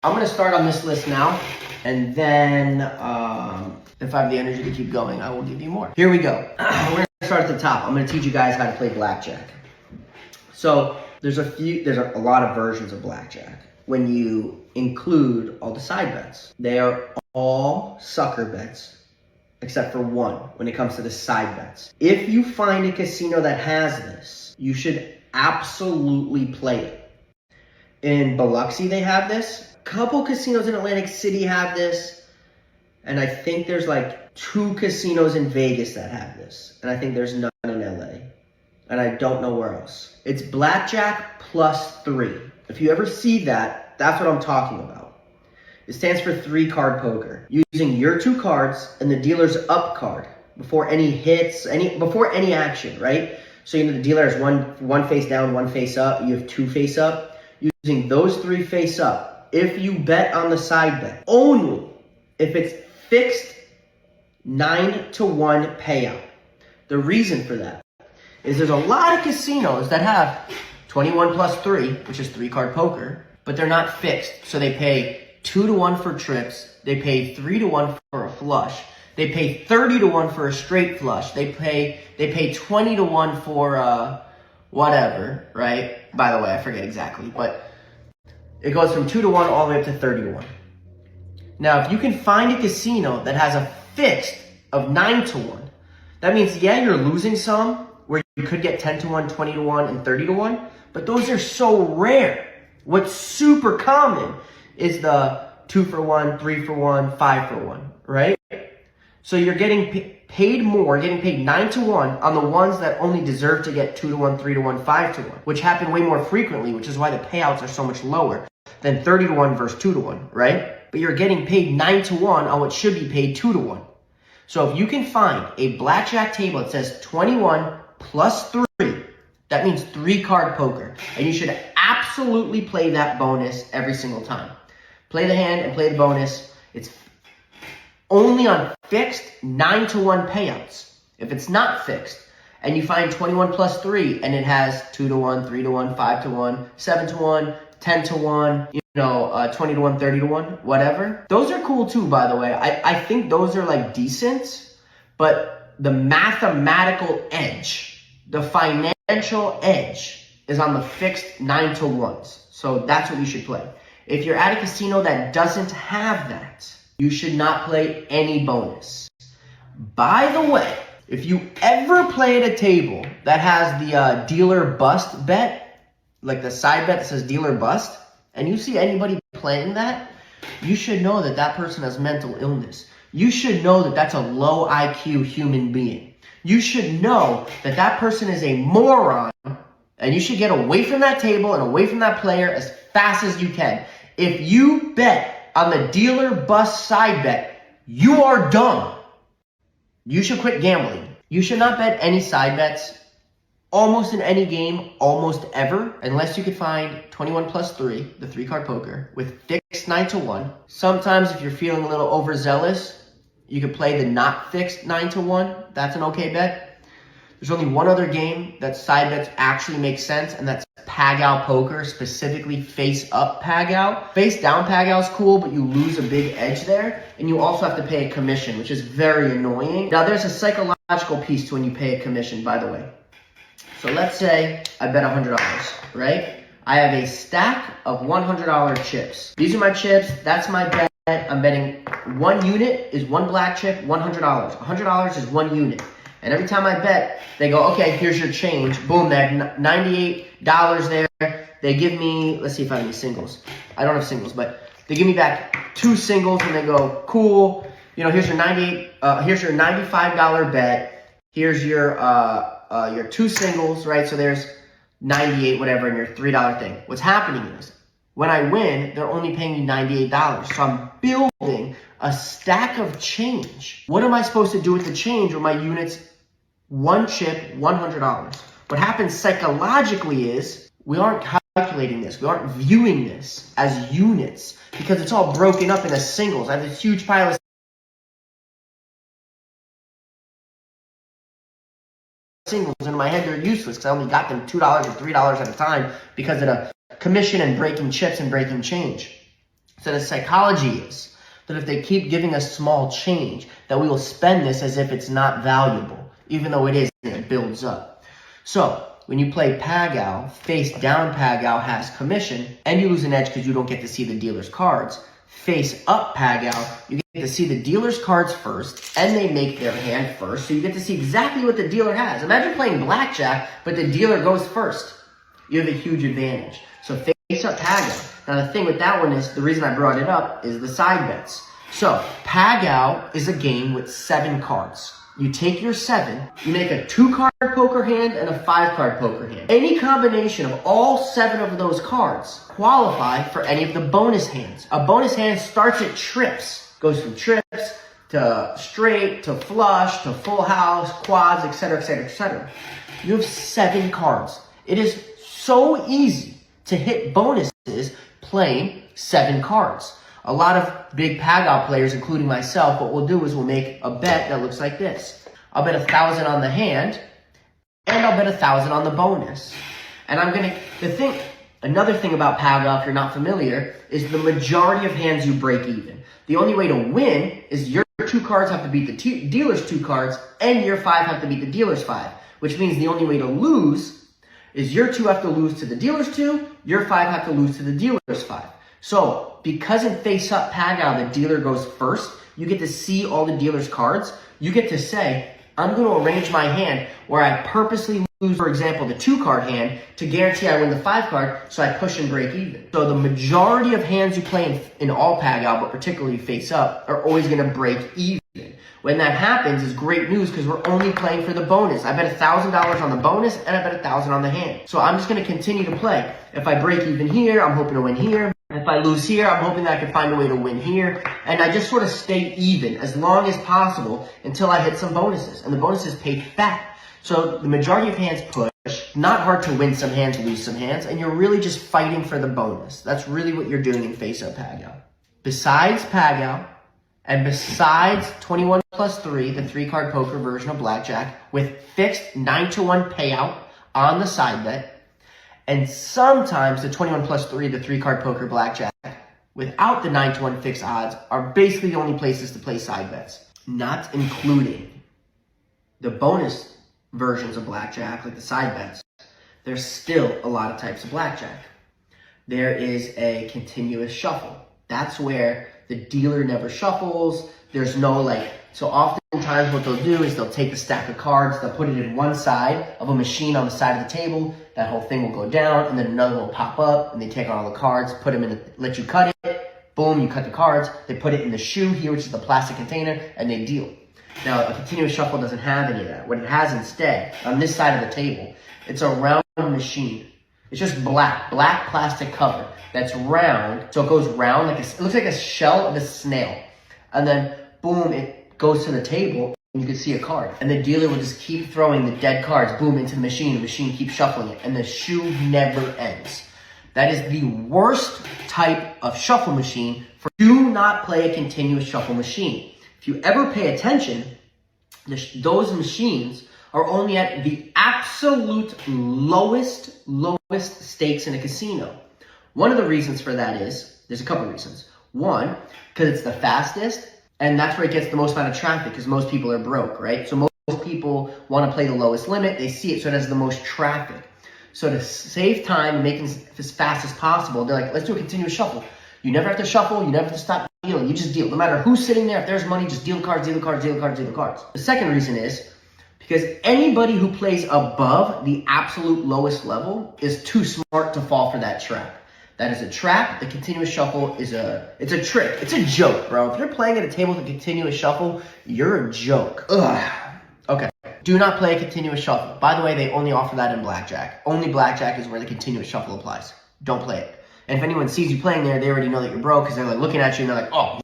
I'm going to start on this list now, and then if I have the energy to keep going, I will give you more. Here we go. We're going to start at the top. I'm going to teach you guys how to play blackjack. So there's a lot of versions of blackjack when you include all the side bets. They are all sucker bets except for one when it comes to the side bets. If you find a casino that has this, you should absolutely play it. In Biloxi, they have this. A couple casinos in Atlantic City have this. And I think there's like 2 casinos in Vegas that have this. And I think there's none in LA. And I don't know where else. It's blackjack +3. If you ever see that, that's what I'm talking about. It stands for 3-card poker. Using your 2 cards and the dealer's up card before any hits, before any action, right? So the dealer has one face down, 1 face up. You have 2 face up. Using those 3 face up. If you bet on the side bet, only if it's fixed 9-to-1 payout. The reason for that is there's a lot of casinos that have 21 + 3, which is 3-card poker, but they're not fixed. So they pay 2-to-1 for trips. They pay 3-to-1 for a flush. They pay 30-to-1 for a straight flush. They pay 20-to-1 for whatever, right? By the way, I forget exactly, but it goes from 2-to-1 all the way up to 30-to-1. Now, if you can find a casino that has a fixed of 9-to-1, that means, yeah, you're losing some where you could get 10-to-1, 20-to-1, and 30-to-1, but those are so rare. What's super common is the 2-for-1, 3-for-1, 5-for-1, right? So you're getting paid more, getting paid 9-to-1 on the ones that only deserve to get 2-to-1, 3-to-1, 5-to-1, which happen way more frequently, which is why the payouts are so much lower than 30-to-1 versus 2-to-1, right? But you're getting paid 9-to-1 on what should be paid 2-to-1. So if you can find a blackjack table that says 21 + 3, that means 3-card poker, and you should absolutely play that bonus every single time. Play the hand and play the bonus. It's only on fixed 9-to-1 payouts. If it's not fixed, and you find 21 + 3, and it has 2-to-1, 3-to-1, 5-to-1, 7-to-1, 10-to-1, 20-to-1, 30-to-1, whatever. Those are cool too, by the way. I think those are like decent, but the mathematical edge, the financial edge is on the fixed 9-to-1s. So that's what you should play. If you're at a casino that doesn't have that, you should not play any bonus. By the way, if you ever play at a table that has the dealer bust bet, like the side bet that says dealer bust, and you see anybody playing that, you should know that that person has mental illness. You should know that that's a low IQ human being. You should know that that person is a moron, and you should get away from that table and away from that player as fast as you can. If you bet on the dealer bust side bet, you are dumb. You should quit gambling. You should not bet any side bets almost in any game, almost ever, unless you could find 21 + 3, the 3-card poker, with fixed 9-to-1. Sometimes if you're feeling a little overzealous, you could play the not fixed 9-to-1. That's an okay bet. There's only one other game that side bets actually make sense, and that's Pai Gow Poker, specifically face-up Pai Gow. Face-down Pai Gow is cool, but you lose a big edge there, and you also have to pay a commission, which is very annoying. Now, there's a psychological piece to when you pay a commission, by the way. So let's say I bet $100, right? I have a stack of $100 chips. These are my chips. That's my bet. I'm betting 1 unit is 1 black chip, $100. $100 is 1 unit. And every time I bet, they go, okay, here's your change. Boom, they have $98 there. They give me, let's see if I have any singles. I don't have singles, but they give me back 2 singles and they go, cool. Here's your here's your $95 bet. Here's your 2 singles, right? So there's 98, whatever, and your $3 thing. What's happening is, when I win, they're only paying me $98. So I'm building a stack of change. What am I supposed to do with the change when my unit's 1 chip, $100? What happens psychologically is we aren't calculating this. We aren't viewing this as units because it's all broken up into singles. I have this huge pile of singles in my head. They're useless because I only got them $2 or $3 at a time because of the commission and breaking chips and breaking change. So the psychology is that if they keep giving us small change, that we will spend this as if it's not valuable, even though it is, and it builds up. So when you play Pai Gow, face down Pai Gow has commission, and you lose an edge because you don't get to see the dealer's cards. Face up Pai Gow, you get to see the dealer's cards first, and they make their hand first, so you get to see exactly what the dealer has. Imagine playing blackjack, but the dealer goes first. You have a huge advantage. So face up Pai Gow. Now the thing with that one is, the reason I brought it up is the side bets. So Pai Gow is a game with 7 cards. You take your 7, you make a 2-card poker hand and a 5-card poker hand. Any combination of all 7 of those cards qualify for any of the bonus hands. A bonus hand starts at trips, goes from trips to straight, to flush, to full house, quads, etc., etc., etc. You have 7 cards. It is so easy to hit bonuses playing 7 cards. A lot of big Pai Gow players, including myself, what we'll do is we'll make a bet that looks like this. I'll bet 1,000 on the hand, and I'll bet 1,000 on the bonus. And another thing about Pai Gow, if you're not familiar, is the majority of hands you break even. The only way to win is your 2 cards have to beat the dealer's 2 cards, and your 5 have to beat the dealer's 5. Which means the only way to lose is your 2 have to lose to the dealer's 2, your 5 have to lose to the dealer's 5. So, because in face-up Pai Gow, the dealer goes first, you get to see all the dealer's cards. You get to say, I'm going to arrange my hand where I purposely lose, for example, the 2-card hand to guarantee I win the 5-card, so I push and break even. So the majority of hands you play in all Pai Gow, but particularly face-up, are always going to break even. When that happens, is great news because we're only playing for the bonus. I bet $1,000 on the bonus, and I bet 1,000 on the hand. So I'm just going to continue to play. If I break even here, I'm hoping to win here. If I lose here, I'm hoping that I can find a way to win here. And I just sort of stay even as long as possible until I hit some bonuses. And the bonuses pay fat. So the majority of hands push. Not hard to win some hands, lose some hands. And you're really just fighting for the bonus. That's really what you're doing in face-up Pai Gow. Besides Pai Gow, and besides 21 plus 3, the 3-card poker version of blackjack, with fixed 9-to-1 payout on the side bet, and sometimes the 21 plus 3, the 3-card poker blackjack, without the 9-to-1 fixed odds, are basically the only places to play side bets. Not including the bonus versions of blackjack, like the side bets. There's still a lot of types of blackjack. There is a continuous shuffle. That's where the dealer never shuffles. There's no so oftentimes what they'll do is they'll take the stack of cards, they'll put it in one side of a machine on the side of the table, that whole thing will go down, and then another one will pop up, and they take all the cards, put them in, let you cut it, boom, you cut the cards, they put it in the shoe here, which is the plastic container, and they deal. Now, a continuous shuffle doesn't have any of that. What it has instead, on this side of the table, it's a round machine. It's just black plastic cover that's round. So it goes round, it looks like a shell of a snail. And then, boom, it goes to the table, and you can see a card. And the dealer will just keep throwing the dead cards, boom, into the machine. The machine keeps shuffling it, and the shoe never ends. That is the worst type of shuffle machine. Do not play a continuous shuffle machine. If you ever pay attention, those machines are only at the absolute lowest stakes in a casino. One of the reasons for that is, there's a couple reasons. One, because it's the fastest, and that's where it gets the most amount of traffic, because most people are broke, right? So most people want to play the lowest limit, they see it, so it has the most traffic. So to save time and make it as fast as possible, they're like, let's do a continuous shuffle. You never have to shuffle, you never have to stop dealing, you just deal. No matter who's sitting there, if there's money, just deal cards, deal cards, deal cards, deal cards. The second reason is, because anybody who plays above the absolute lowest level is too smart to fall for that trap. That is a trap. The continuous shuffle it's a trick. It's a joke, bro. If you're playing at a table with a continuous shuffle, you're a joke. Ugh. Okay. Do not play a continuous shuffle. By the way, they only offer that in blackjack. Only blackjack is where the continuous shuffle applies. Don't play it. And if anyone sees you playing there, they already know that you're broke because they're looking at you and they're like, oh,